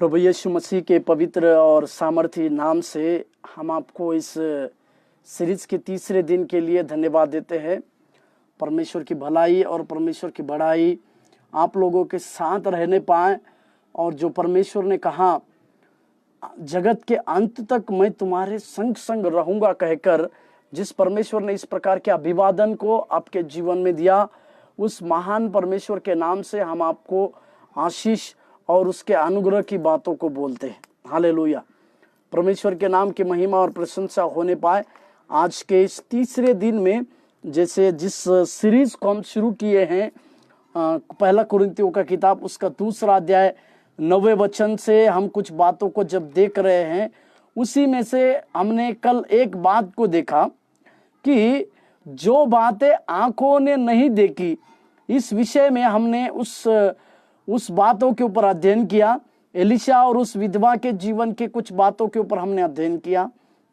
प्रभु यीशु मसीह के पवित्र और सामर्थी नाम से हम आपको इस सीरीज के तीसरे दिन के लिए धन्यवाद देते हैं। परमेश्वर की भलाई और परमेश्वर की बड़ाई आप लोगों के साथ रहने पाए, और जो परमेश्वर ने कहा जगत के अंत तक मैं तुम्हारे संग संग रहूंगा कहकर जिस परमेश्वर ने इस प्रकार के अभिवादन को आपके जीवन में दिया, उस महान परमेश्वर के नाम से हम आपको आशीष और उसके अनुग्रह की बातों को बोलते हैं। हालेलुया। परमेश्वर के नाम की महिमा और प्रशंसा होने पाए। आज के इस तीसरे दिन में जैसे जिस सीरीज को हम शुरू किए हैं, पहला कुरिन्थियों का किताब उसका दूसरा अध्याय 9वें वचन से हम कुछ बातों को जब देख रहे हैं, उसी में से हमने कल एक बात को देखा कि जो बातें आंखों ने नहीं देखी, इस विषय में हमने उस बातों के ऊपर अध्ययन किया। एलिशा और उस विधवा के जीवन के कुछ बातों के ऊपर हमने अध्ययन किया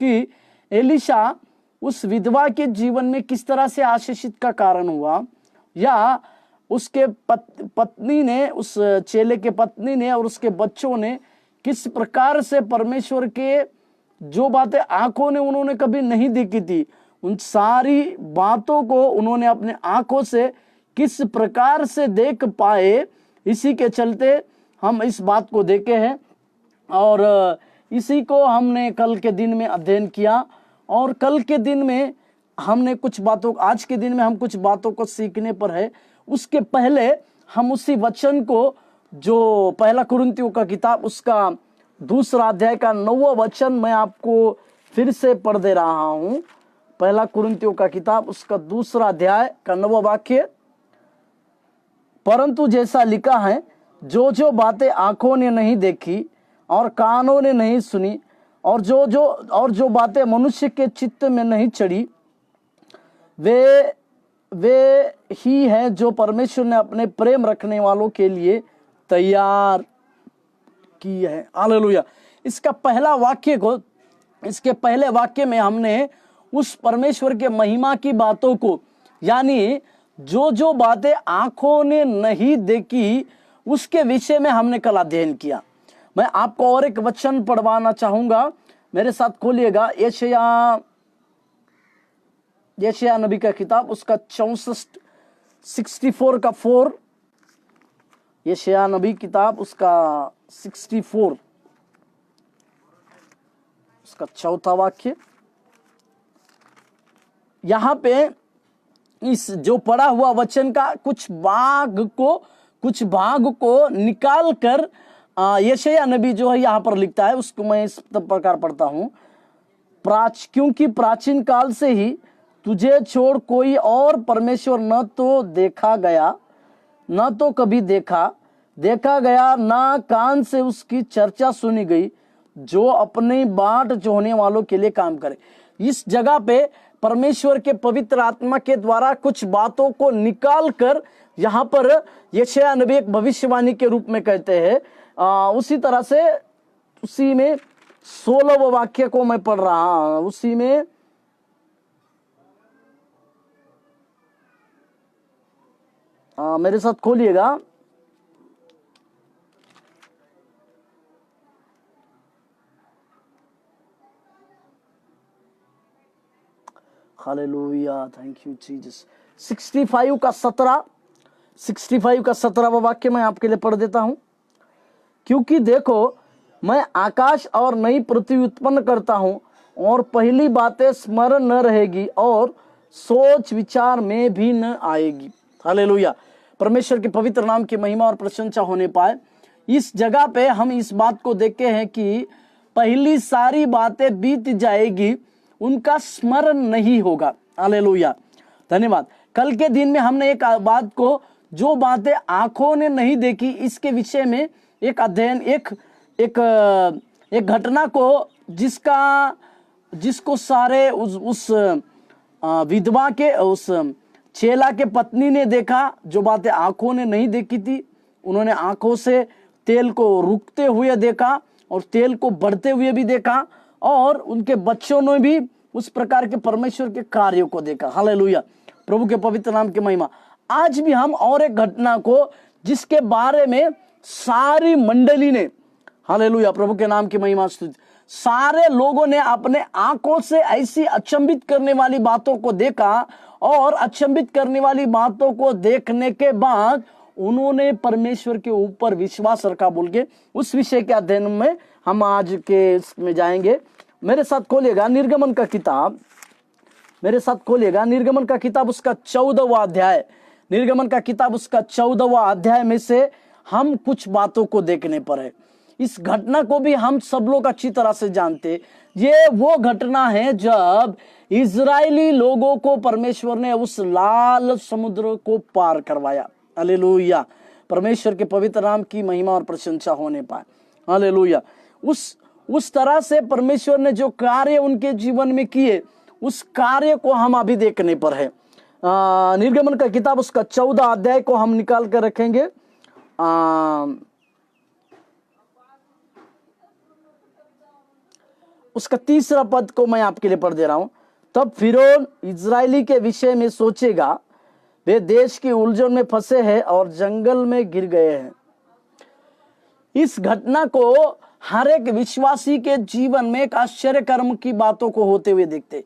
कि एलिशा उस विधवा के जीवन में किस तरह से आशीषित का कारण हुआ, या उसके पत्नी ने, उस चेले के पत्नी ने और उसके बच्चों ने किस प्रकार से परमेश्वर के जो बातें आंखों ने उन्होंने कभी नहीं देखी थी, उन सारी बातों को उन्होंने अपने आंखों से किस प्रकार से देख पाए। इसी के चलते हम इस बात को देखे हैं और इसी को हमने कल के दिन में अध्ययन किया। और कल के दिन में हमने कुछ बातों, आज के दिन में हम कुछ बातों को सीखने पर है। उसके पहले हम उसी वचन को जो पहला कुरिन्थियों का किताब उसका दूसरा अध्याय का 9वां वचन मैं आपको फिर से पढ़ दे रहा हूं। पहला कुरिन्थियों का किताब उसका दूसरा अध्याय का 9वां वाक्य, परंतु जैसा लिखा है, जो जो बातें आंखों ने नहीं देखी और कानों ने नहीं सुनी और जो बातें मनुष्य के चित्त में नहीं चढ़ी, वे ही है जो परमेश्वर ने अपने प्रेम रखने वालों के लिए तैयार की है। हालेलुया। इसके पहले वाक्य में हमने उस परमेश्वर के महिमा की बातों को, यानी जो बातें आंखों ने नहीं देखी, उसके विषय में हमने कल अध्ययन किया। मैं आपको और एक वचन पढ़वाना चाहूंगा, मेरे साथ खोलिएगा यशायाह नबी का किताब उसका 64 का 4। यशायाह नबी किताब उसका 64 उसका 4था वाक्य। यहां पे इस जो पढ़ा हुआ वचन का कुछ भाग को निकाल कर यशायाह नबी जो है यहां पर लिखता है, उसको मैं इस प्रकार पढ़ता हूं। क्योंकि प्राचीन काल से ही तुझे छोड़ कोई और परमेश्वर न तो देखा गया, न तो कभी देखा गया, ना कान से उसकी चर्चा सुनी गई, जो अपनी बाट जोहने वालों के लिए काम करे। इस जगह पे परमेश्वर के पवित्र आत्मा के द्वारा कुछ बातों को निकाल कर यहाँ पर यशायाह नबी एक भविष्यवाणी के रूप में कहते हैं। उसी तरह से उसी में 16वां वाक्य को मैं पढ़ रहा हूं। उसी में मेरे साथ खोलिएगा। Hallelujah, thank you Jesus. 65 का 17वां वाक्य मैं आपके लिए पढ़ देता हूं। क्योंकि देखो, मैं आकाश और नई पृथ्वी उत्पन्न करता हूं, और पहली बातें स्मरण न रहेगी और सोच विचार में भी न आएगी। हालेलुया। परमेश्वर के पवित्र नाम की महिमा और प्रशंसा होने पाए। इस जगह पे हम इस बात को देखते हैं कि पहली सारी बातें बीत जाएगी, उनका स्मरण नहीं होगा। हालेलुया, धन्यवाद। कल के दिन में हमने एक बात को, जो बातें आंखों ने नहीं देखी, इसके विषय में एक अध्ययन, एक घटना को जिसको सारे उस विधवा के, उस चेला के पत्नी ने देखा, जो बातें आंखों ने नहीं देखी थी। उन्होंने आंखों से तेल को रुकते हुए देखा और तेल को बढ़ते हुए भी देखा, और उनके बच्चों ने भी उस प्रकार के परमेश्वर के कार्यों को देखा। हालेलुया, प्रभु के पवित्र नाम की महिमा। आज भी हम और एक घटना को, जिसके बारे में सारी मंडली ने, हालेलुया, प्रभु के नाम की महिमा स्तुति। सारे लोगों ने अपने आंखों से ऐसी अचंभित करने वाली बातों को देखा और अचंभित करने वाली बातों को देखने के बाद उन्होंने परमेश्वर के ऊपर विश्वास रखा बोल के उस विषय के अध्ययन में हम आज के इसमें जाएंगे। मेरे साथ खोलिएगा निर्गमन का किताब, मेरे साथ खोलिएगा निर्गमन का किताब उसका 14वां अध्याय। निर्गमन का किताब उसका 14वां अध्याय में से हम कुछ बातों को देखने पर है। इस घटना को भी हम सब लोग अच्छी तरह से जानते, ये वो घटना है जब इजरायली लोगों को परमेश्वर ने उस लाल समुद्र को पार करवाया। हालेलुया, परमेश्वर के पवित्र नाम की महिमा और प्रशंसा होने पाए। हालेलुया, उस तरह से परमेश्वर ने जो कार्य उनके जीवन में किए उस कार्य को हम अभी देखने पर है। निर्गमन का किताब उसका 14 अध्याय को हम निकाल कर रखेंगे। उसका 3 पद को मैं आपके लिए पढ़ दे रहा हूं। तब फिरौन इजरायली के विषय में सोचेगा, वे देश की उलझन में फंसे हैं और जंगल में गिर गए हैं। इस घटना को हर एक विश्वासी के जीवन में एक आश्चर्य कर्म की बातों को होते हुए देखते।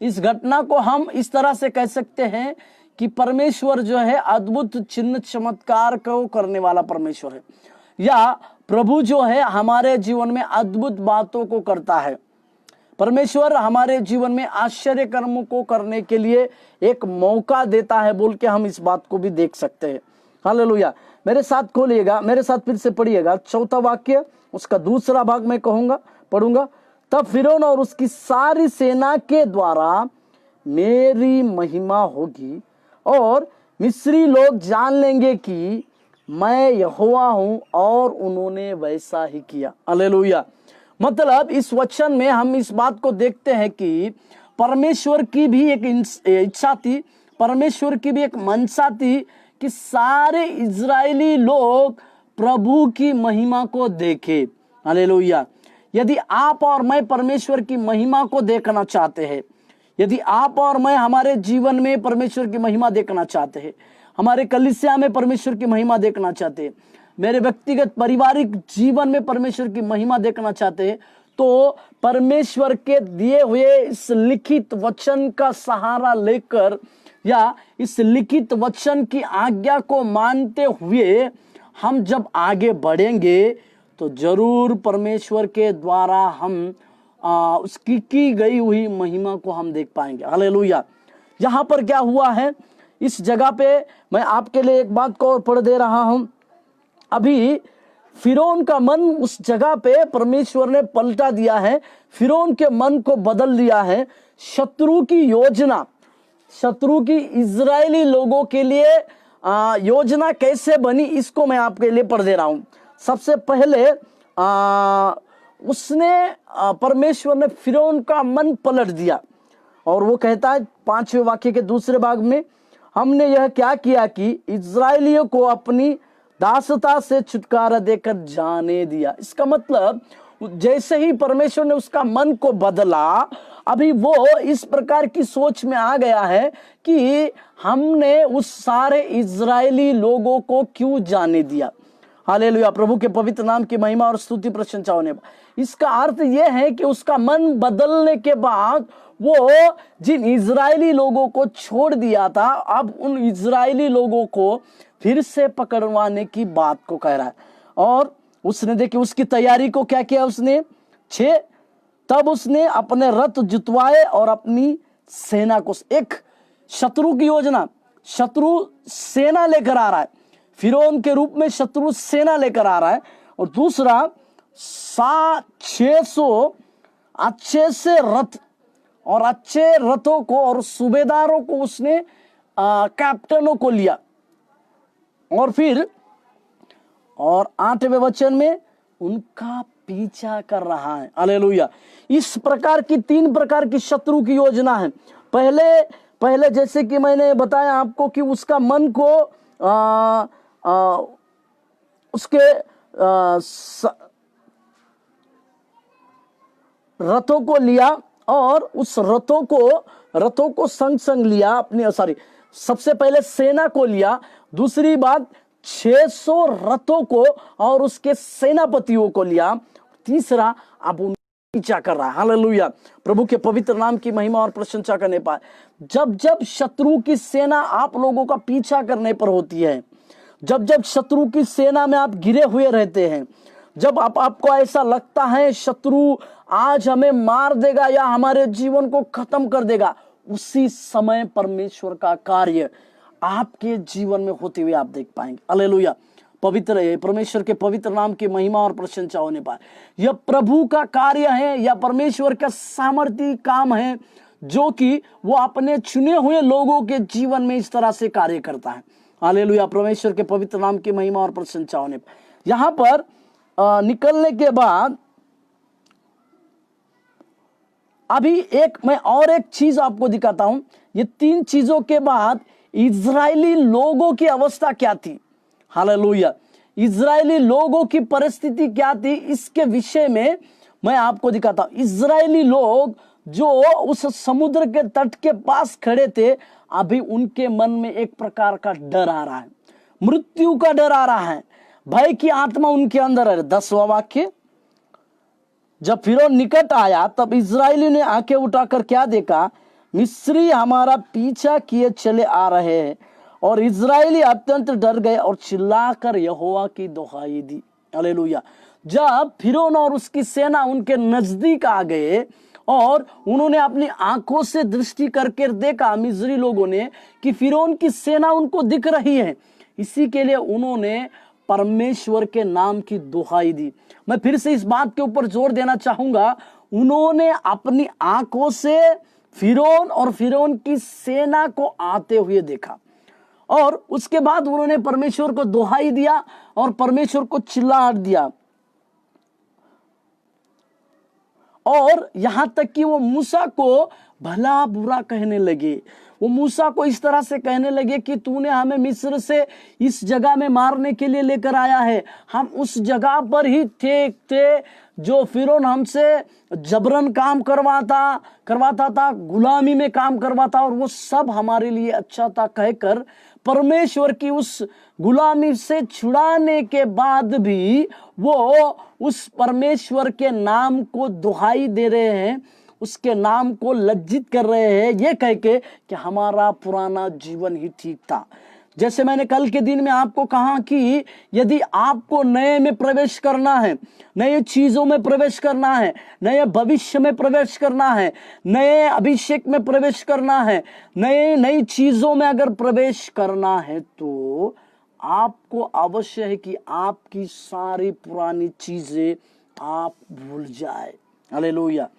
इस घटना को हम इस तरह से कह सकते हैं कि परमेश्वर जो है अद्भुत चिन्ह चमत्कार को करने वाला परमेश्वर है, या प्रभु जो है हमारे जीवन में अद्भुत बातों को करता है। परमेश्वर हमारे जीवन में आश्चर्य कर्म को करने के लिए एक मौका देता है बोल के हम इस बात को भी देख सकते हैं। हालेलुया, मेरे साथ खोलिएगा, मेरे साथ फिर से पढ़िएगा 4वां वाक्य उसका 2रा भाग मैं पढ़ूंगा। तब फिरौन और उसकी सारी सेना के द्वारा मेरी महिमा होगी और मिस्री लोग जान लेंगे कि मैं यहोवा हूं, और उन्होंने वैसा ही किया। हालेलुया, मतलब इस वचन में हम इस बात को देखते हैं कि परमेश्वर की भी एक इच्छा थी, परमेश्वर की भी एक मनसा थी कि सारे इजरायली लोग प्रभु की महिमा को देखें। हालेलुया, यदि आप और मैं परमेश्वर की महिमा को देखना चाहते हैं, यदि आप और मैं हमारे जीवन में परमेश्वर की महिमा देखना चाहते हैं, हमारे कलीसिया में परमेश्वर की महिमा देखना चाहते हैं, मेरे व्यक्तिगत पारिवारिक जीवन में परमेश्वर की महिमा देखना चाहते हैं, तो परमेश्वर के दिए हुए इस लिखित वचन का सहारा लेकर या इस लिखित वचन की आज्ञा को मानते हुए हम जब आगे बढ़ेंगे तो जरूर परमेश्वर के द्वारा हम उसकी की गई हुई महिमा को हम देख पाएंगे। हालेलुया, यहाँ पर क्या हुआ है, इस जगह पे मैं आपके लिए एक बात को पढ़ दे रहा हूं। अभी फिरौन का मन उस जगह पे परमेश्वर ने पलटा दिया है, फिरौन के मन को बदल दिया है। शत्रु की योजना, शत्रु की इजरायली लोगों के लिए योजना कैसे बनी, इसको मैं आपके लिए पढ़ दे रहा हूं। सबसे पहले उसने परमेश्वर ने फिरौन का मन पलट दिया, और वो कहता है 5वें वाक्य के 2रे भाग में, हमने यह क्या किया कि इजरायलियों को अपनी दासता से छुटकारा देकर जाने दिया। इसका मतलब जैसे ही परमेश्वर ने उसका मन को बदला, अभी वो इस प्रकार की सोच में आ गया है कि हमने उस सारे इजरायली लोगों को क्यों जाने दिया। हालेलुया, प्रभु के पवित्र नाम की महिमा और स्तुति प्रशंसा होने पर इसका अर्थ यह है कि उसका मन बदलने के बाद वो जिन इजरायली लोगों को छोड़ दिया था, अब उन इजरायली लोगों को फिर से पकड़वाने की बात को कह रहा है। और उसने देखिए उसकी तैयारी को क्या किया उसने। 6, तब उसने अपने रथ जुतवाए और अपनी सेना को, एक शत्रु की योजना, शत्रु सेना लेकर आ रहा है, फिरौन के रूप में शत्रु सेना लेकर आ रहा है। और दूसरा 600 अच्छे से रथ और अच्छे रथों को और सूबेदारों को उसने कैप्टनों को लिया, और फिर और 8वें वचन में उनका पीछा कर रहा है। हालेलुया, इस प्रकार की 3 प्रकार की शत्रु की योजना है। पहले जैसे कि मैंने बताया आपको कि उसका मन को उसके रथों को लिया, और उस रथों को संग संग लिया अपने, सबसे पहले सेना को लिया। दूसरी बात 600 रथों को और उसके सेनापतियों को लिया। तीसरा, अब उन पीछा कर रहा है। हालेलुया, प्रभु के पवित्र नाम की महिमा और प्रशंसा करने पाए। जब जब शत्रु की सेना आप लोगों का पीछा करने पर होती है, जब जब शत्रु की सेना में आप घिरे हुए रहते हैं, जब आपको ऐसा लगता है शत्रु आज हमें मार देगा या हमारे जीवन को खत्म कर देगा, उसी समय परमेश्वर का कार्य आपके जीवन में होते हुए आप देख पाएंगे। हालेलुया, पवित्र है परमेश्वर के पवित्र नाम की महिमा और प्रशंसा होने पाए। यह प्रभु का कार्य है या परमेश्वर का सामर्थ्य काम है, जो कि वो अपने चुने हुए लोगों के जीवन में इस तरह से कार्य करता है। हालेलुया, परमेश्वर के पवित्र नाम की महिमा और प्रशंसा होने पाए। यहां पर निकलने के बाद अभी मैं और एक चीज आपको दिखाता हूं। ये 3 चीजों के बाद इजरायली लोगों की अवस्था क्या थी। हालेलुया, इजरायली लोगों की परिस्थिति क्या थी, इसके विषय में मैं आपको दिखाता हूं। इजरायली लोग जो उस समुद्र के तट के पास खड़े थे, अभी उनके मन में एक प्रकार का डर आ रहा है, मृत्यु का डर आ रहा है, भय की आत्मा उनके अंदर है। 10वां वाक्य, जब फिरौन निकट आया तब इजरायली ने आंखें उठाकर क्या देखा, मिस्री हमारा पीछा किए चले आ रहे हैं। और इजरायली अत्यंत डर गए और चिल्लाकर यहोवा की दुहाई दी। हालेलुया, जब फिरौन और उसकी सेना उनके नजदीक आ गए और उन्होंने अपनी आंखों से दृष्टि करके देखा, मिस्री लोगों ने, कि फिरौन की सेना उनको दिख रही है, इसी के लिए उन्होंने परमेश्वर के नाम की दुहाई दी। मैं फिर से इस बात के ऊपर जोर देना चाहूंगा, उन्होंने अपनी आंखों से फिरौन और फिरौन की सेना को आते हुए देखा और उसके बाद उन्होंने परमेश्वर को दुहाई दिया और परमेश्वर को चिल्लाहट दिया। और यहां तक कि वो मूसा को भला बुरा कहने लगे। वो मूसा को इस तरह से कहने लगे कि तूने हमें मिस्र से इस जगह में मारने के लिए लेकर आया है, हम उस जगह पर ही थे जो फिरौन हमसे जबरन काम करवाता था, गुलामी में काम करवाता, और वो सब हमारे लिए अच्छा था कहकर परमेश्वर की उस गुलामी से छुड़ाने के बाद भी वो उस परमेश्वर के नाम को दुहाई दे रहे हैं, उसके नाम को लज्जित कर रहे हैं, ये कह के कि हमारा पुराना जीवन ही ठीक था। जैसे मैंने कल के दिन में आपको कहा कि यदि आपको नए में प्रवेश करना है, नए चीजों में प्रवेश करना है, नए भविष्य में प्रवेश करना है, नए अभिषेक में प्रवेश करना है, नई चीजों में अगर प्रवेश करना है, तो आपको अवश्य है कि आपकी सारी पुरानी चीजें आप भूल जाए। हालेलुया।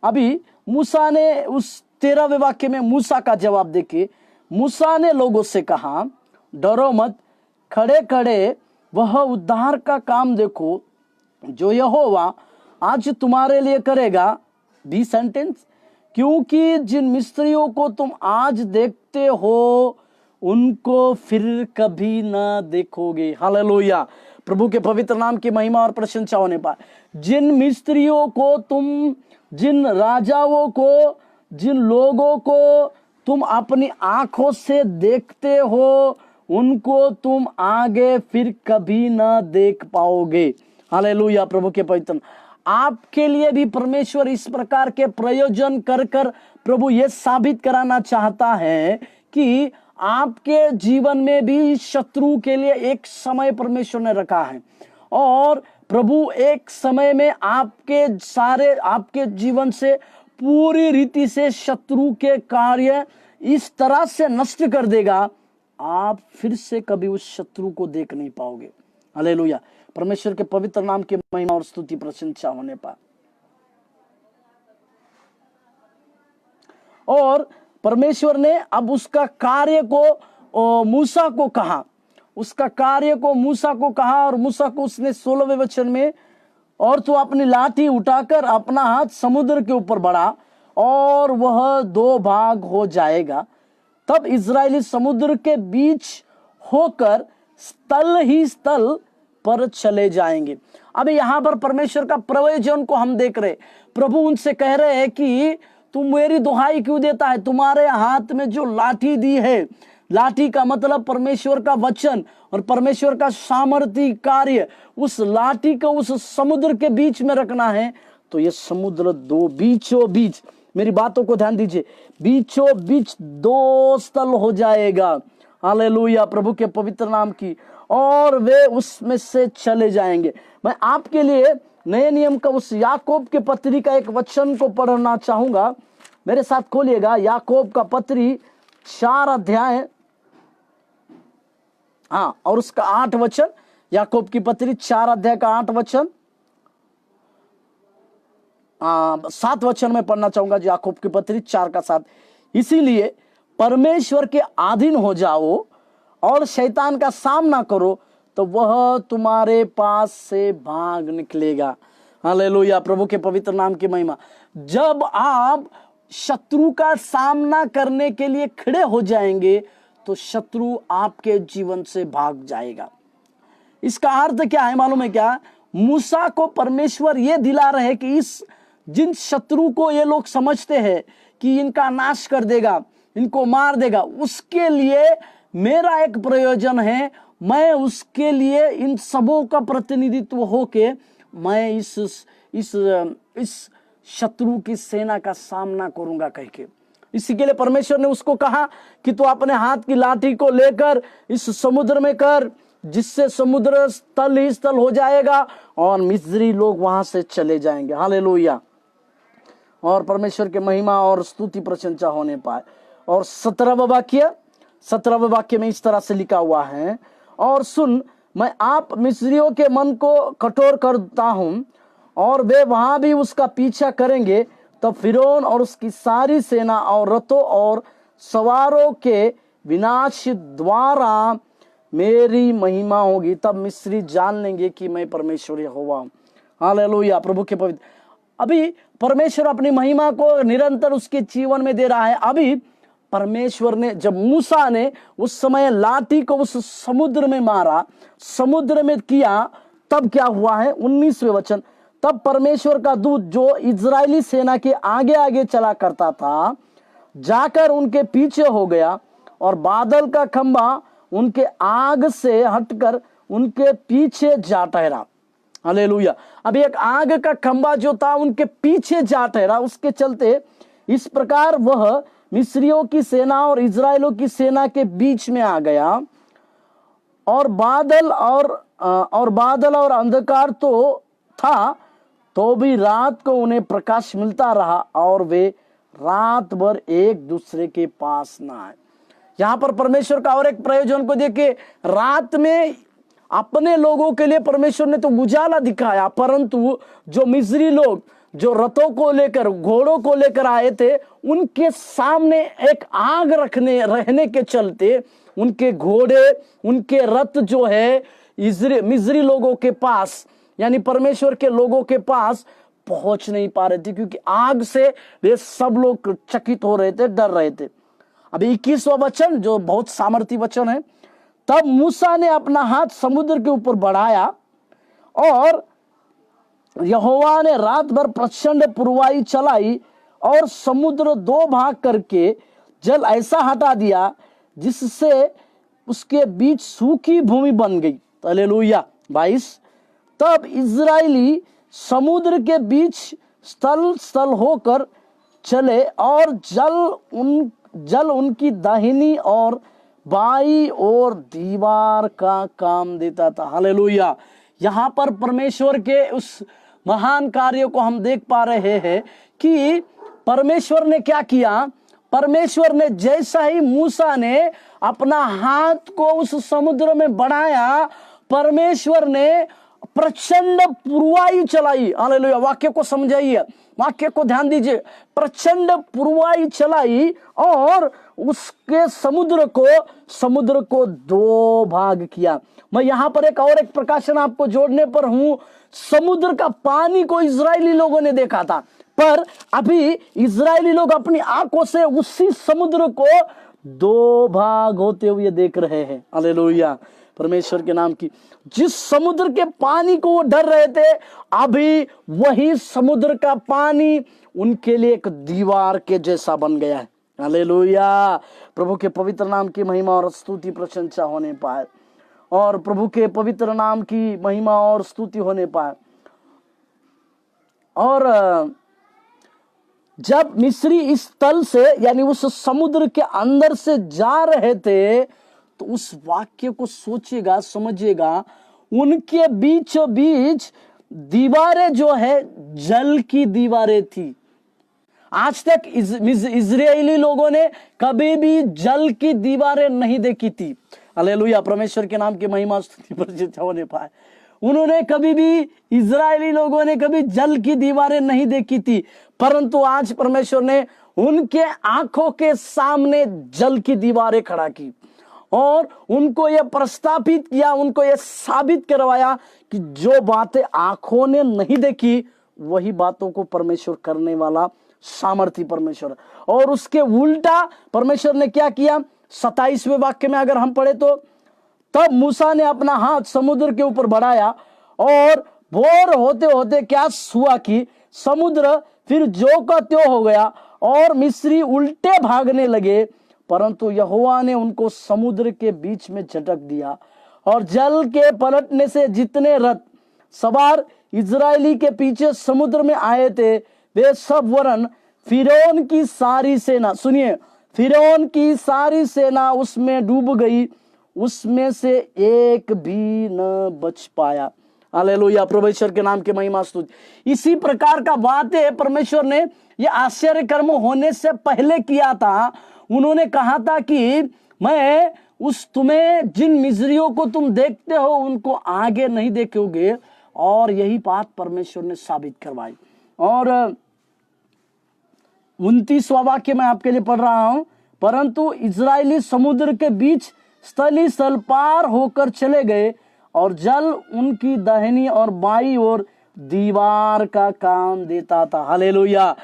अभी मूसा ने उस 13वें वाक्य में मूसा का जवाब देखिए। मूसा ने लोगों से कहा, डरो मत, खड़े खड़े वह उद्धार का काम देखो जो यहोवा आज तुम्हारे लिए करेगा। 20 सेंटेंस, क्योंकि जिन मिस्त्रियों को तुम आज देखते हो उनको फिर कभी ना देखोगे। हालेलुया, प्रभु के पवित्र नाम की महिमा और प्रशंसा होने पाए। जिन मिस्त्रियों को तुम, जिन राजाओं को, जिन लोगों को तुम अपनी आंखों से देखते हो, उनको तुम आगे फिर कभी ना देख पाओगे। हालेलुया, प्रभु के पवित्र। आपके लिए भी परमेश्वर इस प्रकार के प्रयोजन कर प्रभु ये साबित कराना चाहता है कि आपके जीवन में भी शत्रु के लिए एक समय परमेश्वर ने रखा है, और प्रभु एक समय में आपके जीवन से पूरी रीति से शत्रु के कार्य इस तरह से नष्ट कर देगा, आप फिर से कभी उस शत्रु को देख नहीं पाओगे। हालेलुया, परमेश्वर के पवित्र नाम की महिमा और स्तुति प्रशंसा होने पाए। और परमेश्वर ने अब उसका कार्य को मूसा को कहा, और मूसा को उसने 16वें वचन में, और तू अपनी लाठी उठाकर अपना हाथ समुद्र के ऊपर बढ़ा और वह 2 भाग हो जाएगा, तब इजरायली समुद्र के बीच होकर स्थल ही स्थल पर चले जाएंगे। अब यहां पर परमेश्वर का प्रयोजन को हम देख रहे। प्रभु उनसे कह रहे हैं कि तुम मेरी दुहाई क्यों देता है, तुम्हारे हाथ में जो लाठी दी है, लाठी का मतलब परमेश्वर का वचन और परमेश्वर का सामर्थी कार्य, उस लाठी को उस समुद्र के बीच में रखना है, तो ये समुद्र दो बीचों बीच, मेरी बातों को ध्यान दीजिए, बीचों बीच दो स्थल हो जाएगा। हालेलुया, प्रभु के पवित्र नाम की, और वे उसमें से चले जाएंगे। मैं आपके लिए नए नियम का उस याकूब के पत्री का एक वचन को पढ़ना चाहूंगा। मेरे साथ खोलिएगा याकूब का पत्री 4 अध्याय, और उसका 8 वचन। याकूब की पत्री 4 अध्याय का 8 वचन, 7 वचन में पढ़ना चाहूंगा। याकूब की पत्री 4 का 7। इसीलिए परमेश्वर के अधीन हो जाओ और शैतान का सामना करो, तो वह तुम्हारे पास से भाग निकलेगा। हालेलुया, प्रभु के पवित्र नाम की महिमा। जब आप शत्रु का सामना करने के लिए खड़े हो जाएंगे, तो शत्रु आपके जीवन से भाग जाएगा। इसका अर्थ क्या है मालूम है क्या? मूसा को परमेश्वर ये दिला रहे कि इस जिन शत्रु को ये लोग समझते हैं कि इनका नाश कर देगा, इनको मार देगा, उसके लिए मेरा एक प्रयोजन है। मैं उसके लिए इन सबों का प्रतिनिधित्व होके मैं इस शत्रु की सेना का सामना करूंगा कह के। इसी के लिए परमेश्वर ने उसको कहा कि तू अपने हाथ की लाठी को लेकर इस समुद्र में कर, जिससे समुद्र स्थल ही स्थल हो जाएगा और मिस्री लोग वहां से चले जाएंगे। हालेलुया, और परमेश्वर के महिमा और स्तुति प्रशंसा होने पाए। और 17वें वाक्य में इस तरह से लिखा हुआ है, और सुन, मैं आप मिस्रियों के मन को कठोर करता हूं और वे वहां भी उसका पीछा करेंगे। तब फिरौन और उसकी सारी सेना और रथों और सवारों के विनाश द्वारा मेरी महिमा होगी। तब मिस्री जान लेंगे कि मैं परमेश्वर यहोवा हूं। हालेलुया, प्रभु के पवित्र। अभी परमेश्वर अपनी महिमा को निरंतर उसके जीवन में दे रहा है। अभी परमेश्वर ने, जब मूसा ने उस समय लाठी को उस समुद्र में मारा, समुद्र में किया, तब क्या हुआ है? 19वें वचन। तब परमेश्वर का दूत जो इजरायली सेना के आगे आगे चला करता था, जाकर उनके पीछे हो गया, और बादल का खंभा उनके आग से हटकर उनके पीछे जा ठहरा। हालेलुया। अब एक आग का खंभा जो था उनके पीछे जा ठहरा, उसके चलते इस प्रकार वह मिस्रियों की सेना और इजराइलों की सेना के बीच में आ गया। और बादल और अंधकार तो था, तो भी रात को उन्हें प्रकाश मिलता रहा और वे रात भर एक दूसरे के पास न आए। यहां पर परमेश्वर का और एक प्रयोजन को देखिए, रात में अपने लोगों के लिए परमेश्वर ने तो उजाला दिखाया, परंतु जो मिस्री लोग जो रथों को लेकर, घोड़ों को लेकर आए थे, उनके सामने एक आग रहने के चलते उनके घोड़े, उनके रथ जो है मिस्री लोगों के पास, यानी परमेश्वर के लोगों के पास पहुंच नहीं पा रहे थे, क्योंकि आग से वे सब लोग चकित हो रहे थे, डर रहे थे। अभी 21वां वचन जो बहुत सामर्थी वचन है। तब मूसा ने अपना हाथ समुद्र के ऊपर बढ़ाया और यहोवा ने रात भर प्रचंड पुरवाई चलाई और समुद्र 2 भाग करके जल ऐसा हटा दिया जिससे उसके बीच सूखी भूमि बन गई। हालेलुया। 22। तब इजराइली समुद्र के बीच स्थल होकर चले और जल उनकी दाहिनी और बाई और दीवार का काम देता था। हालेलुया। यहाँ पर परमेश्वर के उस महान कार्य को हम देख पा रहे हैं कि परमेश्वर ने क्या किया। परमेश्वर ने जैसा ही मूसा ने अपना हाथ को उस समुद्र में बढ़ाया, परमेश्वर ने प्रचंड पुरवाई चलाई। हालेलुया। वाक्य को समझाइए, वाक्य को ध्यान दीजिए। प्रचंड पुरवाई चलाई और उसके समुद्र को 2 भाग किया। मैं यहां पर एक प्रकाशन आपको जोड़ने पर हूं। समुद्र का पानी को इजरायली लोगों ने देखा था, पर अभी इजरायली लोग अपनी आंखों से उसी समुद्र को 2 भाग होते हुए देख रहे हैं। हालेलुया, परमेश्वर के नाम की। जिस समुद्र के पानी को वो डर रहे थे, अभी वही समुद्र का पानी उनके लिए एक दीवार के जैसा बन गया है। हालेलुया। प्रभु के पवित्र नाम की महिमा और स्तुति प्रशंसा होने पाए, और प्रभु के पवित्र नाम की महिमा और स्तुति होने पाए। और जब मिस्री इस तल से यानी उस समुद्र के अंदर से जा रहे थे, तो उस वाक्य को सोचिएगा, समझिएगा, उनके बीचों बीच दीवारें जो है जल की दीवारें थी। आज तक इजरायली लोगों ने कभी भी जल की दीवारें नहीं देखी थी। हालेलुया। परमेश्वर के नाम की महिमा स्तुति प्रशंसा होने पाए। उन्होंने कभी भी, इजरायली लोगों ने कभी जल की दीवारें नहीं देखी थी, परंतु आज परमेश्वर ने उनके आंखों के सामने जल की दीवारें खड़ा की और उनको यह प्रस्तापित किया, उनको यह साबित करवाया कि जो बातें आंखों ने नहीं देखी वही बातों को परमेश्वर करने वाला सामर्थी परमेश्वर। और उसके उल्टा परमेश्वर ने क्या किया, 27वें वाक्य में अगर हम पढ़े तो, तब मूसा ने अपना हाथ समुद्र के ऊपर बढ़ाया और बोर होते होते क्या हुआ कि समुद्र फिर जो का त्यों हो गया और मिस्री उल्टे भागने लगे, परंतु यहोवा ने उनको समुद्र के बीच में झटक दिया और जल के पलटने से जितने रथ सवार इजरायली के पीछे समुद्र में आए थे वे सब वरन फिरौन की सारी सेना, सुनिए, फिरौन की सारी सेना उसमें डूब गई, उसमें से एक भी न बच पाया। हालेलुया। परमेश्वर के नाम की महिमा स्तुति। इसी प्रकार का बातें परमेश्वर ने ये आश्चर्य कर्म होने से पहले किया था। उन्होंने कहा था कि मैं उस तुम्हें जिन मिस्रियों को तुम देखते हो उनको आगे नहीं देखोगे, और यही बात परमेश्वर ने साबित करवाई। और 29वां वाक्य मैं आपके लिए पढ़ रहा हूं, परंतु इजरायली समुद्र के बीच स्थली स्थल पार होकर चले गए और जल उनकी दाहिनी और बाईं ओर दीवार का काम देता था। हालेलुया।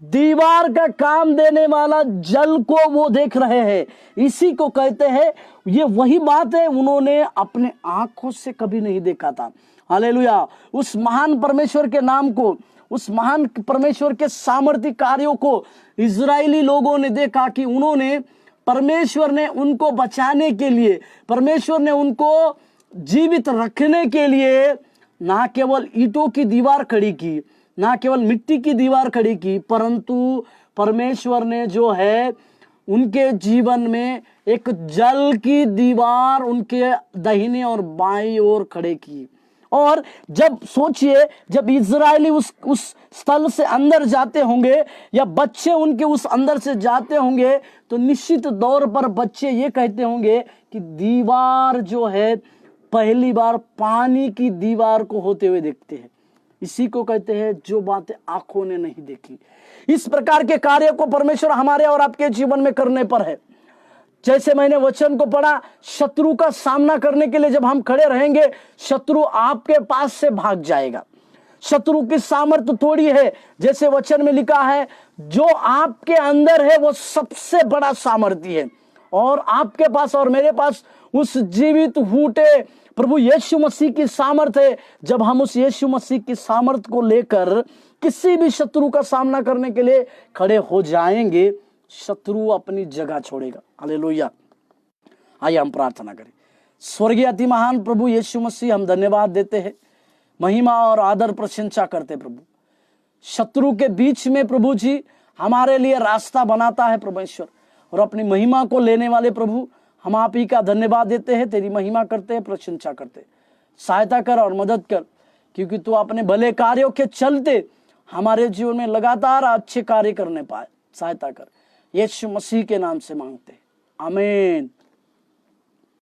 दीवार का काम देने वाला जल को वो देख रहे हैं। इसी को कहते हैं, ये वही बात है उन्होंने अपने आंखों से कभी नहीं देखा था। हालेलुया। उस महान परमेश्वर के नाम को, उस महान परमेश्वर के सामर्थ्य कार्यों को इजरायली लोगों ने देखा कि उन्होंने, परमेश्वर ने उनको बचाने के लिए, परमेश्वर ने उनको जीवित रखने के लिए ना केवल ईंटों की दीवार खड़ी की, ना केवल मिट्टी की दीवार खड़ी की, परंतु परमेश्वर ने जो है उनके जीवन में एक जल की दीवार उनके दाहिने और बाईं ओर खड़े की। और जब सोचिए, जब इजरायली उस स्थल से अंदर जाते होंगे या बच्चे उनके उस अंदर से जाते होंगे, तो निश्चित तौर पर बच्चे ये कहते होंगे कि दीवार जो है पहली बार पानी की दीवार को होते हुए देखते हैं। इसी को कहते हैं जो बातें आंखों ने नहीं देखी। इस प्रकार के कार्य को परमेश्वर हमारे और आपके जीवन में करने पर है। जैसे मैंने वचन को पढ़ा, शत्रु का सामना करने के लिए जब हम खड़े रहेंगे, शत्रु आपके पास से भाग जाएगा। शत्रु की सामर्थ्य थोड़ी है, जैसे वचन में लिखा है, जो आपके अंदर है वो सबसे बड़ा सामर्थ्य है। और आपके पास और मेरे पास उस जीवित हूटे प्रभु यीशु मसीह की सामर्थ है। जब हम उस यीशु मसीह की सामर्थ को लेकर किसी भी शत्रु का सामना करने के लिए खड़े हो जाएंगे, शत्रु अपनी जगह छोड़ेगा। हालेलुया। आइए हम प्रार्थना करें। स्वर्गीय अति महान प्रभु यीशु मसीह, हम धन्यवाद देते हैं, महिमा और आदर प्रशंसा करते प्रभु। शत्रु के बीच में प्रभु जी हमारे लिए रास्ता बनाता है परमेश्वर, और अपनी महिमा को लेने वाले प्रभु, हम आप ही का धन्यवाद देते हैं, तेरी महिमा करते हैं, प्रशंसा करते हैं। सहायता कर और मदद कर, क्योंकि तू अपने भले कार्यों के चलते हमारे जीवन में लगातार अच्छे कार्य करने पाए। सहायता कर, यीशु मसीह के नाम से मांगते हैं, आमीन।